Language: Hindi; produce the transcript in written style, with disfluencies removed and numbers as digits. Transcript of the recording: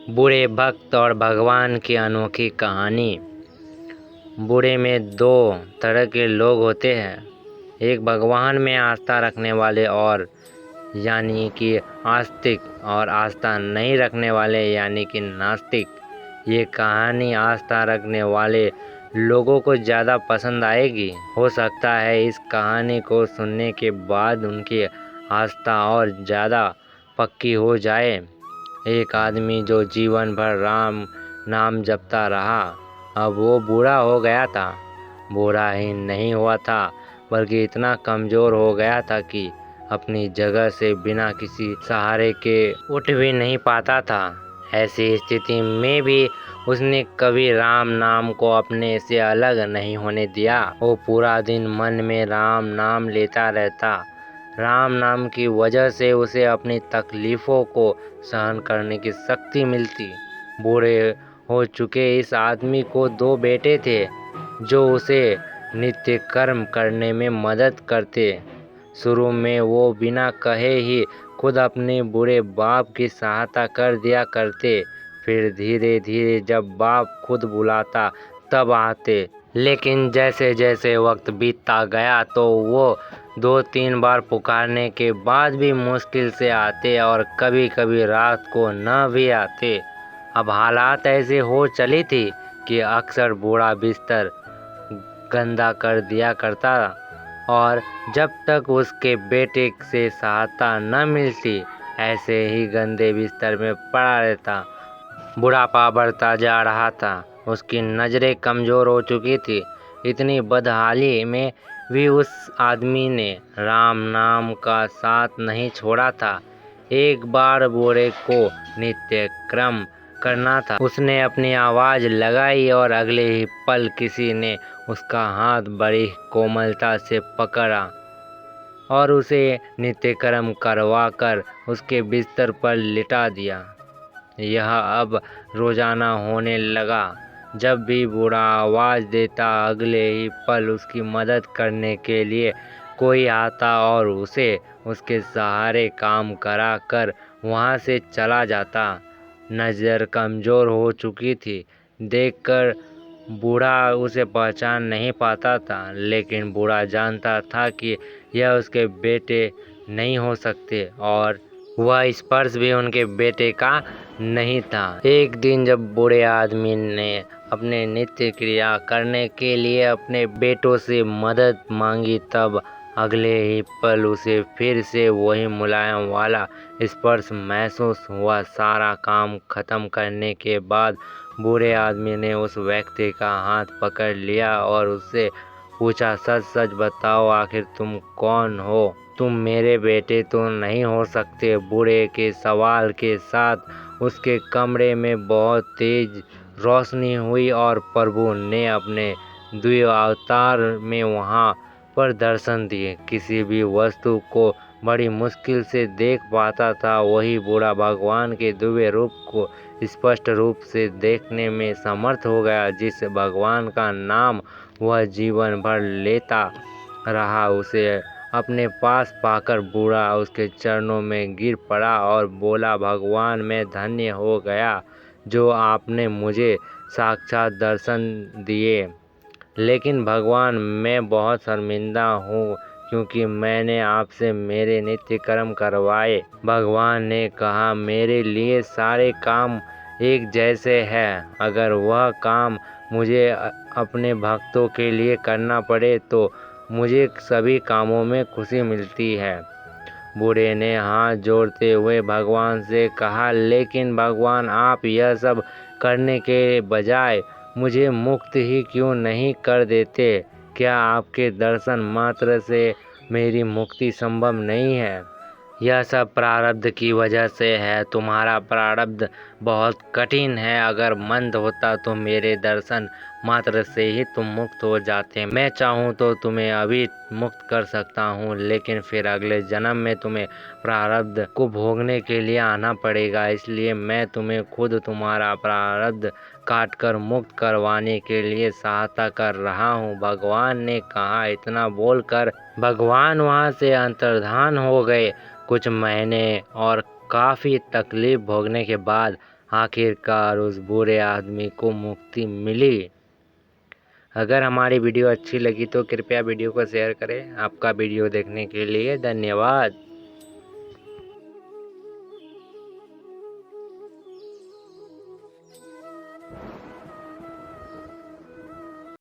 बूढ़े भक्त और भगवान की अनोखी कहानी। बूढ़े में दो तरह के लोग होते हैं, एक भगवान में आस्था रखने वाले और यानी कि आस्तिक, और आस्था नहीं रखने वाले यानी कि नास्तिक। ये कहानी आस्था रखने वाले लोगों को ज़्यादा पसंद आएगी। हो सकता है इस कहानी को सुनने के बाद उनकी आस्था और ज़्यादा पक्की हो जाए। एक आदमी जो जीवन भर राम नाम जपता रहा, अब वो बूढ़ा हो गया था। बूढ़ा ही नहीं हुआ था बल्कि इतना कमज़ोर हो गया था कि अपनी जगह से बिना किसी सहारे के उठ भी नहीं पाता था। ऐसी स्थिति में भी उसने कभी राम नाम को अपने से अलग नहीं होने दिया। वो पूरा दिन मन में राम नाम लेता रहता। राम नाम की वजह से उसे अपनी तकलीफ़ों को सहन करने की शक्ति मिलती। बूढ़े हो चुके इस आदमी को दो बेटे थे जो उसे नित्य कर्म करने में मदद करते। शुरू में वो बिना कहे ही खुद अपने बूढ़े बाप की सहायता कर दिया करते। फिर धीरे धीरे जब बाप खुद बुलाता तब आते। लेकिन जैसे जैसे वक्त बीतता गया तो वो 2-3 बार पुकारने के बाद भी मुश्किल से आते और कभी कभी रात को न भी आते। अब हालात ऐसे हो चली थी कि अक्सर बूढ़ा बिस्तर गंदा कर दिया करता और जब तक उसके बेटे से सहायता न मिलती ऐसे ही गंदे बिस्तर में पड़ा रहता। बुढ़ापा बढ़ता जा रहा था, उसकी नज़रें कमज़ोर हो चुकी थी। इतनी बदहाली में भी उस आदमी ने राम नाम का साथ नहीं छोड़ा था। एक बार बूढ़े को नित्य क्रम करना था। उसने अपनी आवाज़ लगाई और अगले ही पल किसी ने उसका हाथ बड़ी कोमलता से पकड़ा और उसे नित्य कर्म करवा कर उसके बिस्तर पर लिटा दिया। यह अब रोज़ाना होने लगा। जब भी बूढ़ा आवाज़ देता अगले ही पल उसकी मदद करने के लिए कोई आता और उसे उसके सहारे काम करा कर वहाँ से चला जाता। नज़र कमज़ोर हो चुकी थी, देखकर बूढ़ा उसे पहचान नहीं पाता था, लेकिन बूढ़ा जानता था कि यह उसके बेटे नहीं हो सकते और वह स्पर्श भी उनके बेटे का नहीं था। एक दिन जब बूढ़े आदमी ने अपने नित्य क्रिया करने के लिए अपने बेटों से मदद मांगी तब अगले ही पल उसे फिर से वही मुलायम वाला स्पर्श महसूस हुआ। सारा काम खत्म करने के बाद बूढ़े आदमी ने उस व्यक्ति का हाथ पकड़ लिया और उससे पूछा, सच सच बताओ, आखिर तुम कौन हो? तुम मेरे बेटे तो नहीं हो सकते। बूढ़े के सवाल के साथ उसके कमरे में बहुत तेज रोशनी हुई और प्रभु ने अपने द्वितीय अवतार में वहाँ पर दर्शन दिए। किसी भी वस्तु को बड़ी मुश्किल से देख पाता था, वही बूढ़ा भगवान के दिव्य रूप को स्पष्ट रूप से देखने में समर्थ हो गया। जिस भगवान का नाम वह जीवन भर लेता रहा, उसे अपने पास पाकर बूढ़ा उसके चरणों में गिर पड़ा और बोला, भगवान मैं धन्य हो गया जो आपने मुझे साक्षात दर्शन दिए। लेकिन भगवान मैं बहुत शर्मिंदा हूँ क्योंकि मैंने आपसे मेरे नित्य कर्म करवाए। भगवान ने कहा, मेरे लिए सारे काम एक जैसे हैं। अगर वह काम मुझे अपने भक्तों के लिए करना पड़े तो मुझे सभी कामों में खुशी मिलती है। बूढ़े ने हाथ जोड़ते हुए भगवान से कहा, लेकिन भगवान आप यह सब करने के बजाय मुझे मुक्त ही क्यों नहीं कर देते? क्या आपके दर्शन मात्र से मेरी मुक्ति संभव नहीं है? यह सब प्रारब्ध की वजह से है। तुम्हारा प्रारब्ध बहुत कठिन है। अगर मंद होता तो मेरे दर्शन मात्र से ही तुम मुक्त हो जाते। मैं चाहूँ तो तुम्हें अभी मुक्त कर सकता हूँ, लेकिन फिर अगले जन्म में तुम्हें प्रारब्ध को भोगने के लिए आना पड़ेगा। इसलिए मैं तुम्हें खुद तुम्हारा प्रारब्ध काट कर मुक्त करवाने के लिए सहायता कर रहा हूँ, भगवान ने कहा। इतना बोलकर भगवान वहाँ से अंतर्धान हो गए। कुछ महीने और काफ़ी तकलीफ भोगने के बाद आखिरकार उस बुरे आदमी को मुक्ति मिली। अगर हमारी वीडियो अच्छी लगी तो कृपया वीडियो को शेयर करें। आपका वीडियो देखने के लिए धन्यवाद।